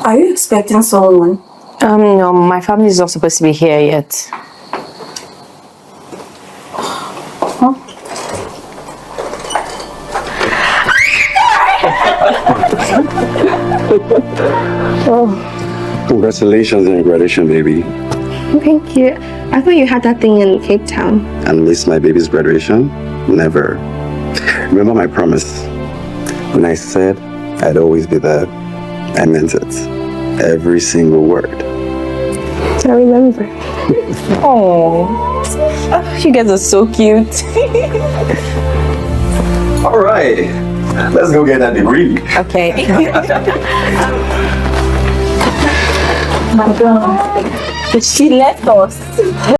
Are you expecting someone? No, my family is not supposed to be here yet. Congratulations on your graduation, baby. Thank you. I thought you had that thing in Cape Town. And miss my baby's graduation? Never. Remember my promise. When I said I'd always be there, I meant it. Every single word. I remember. Oh, you guys are so cute. All right. Let's go get that degree. Okay. My God. She left us.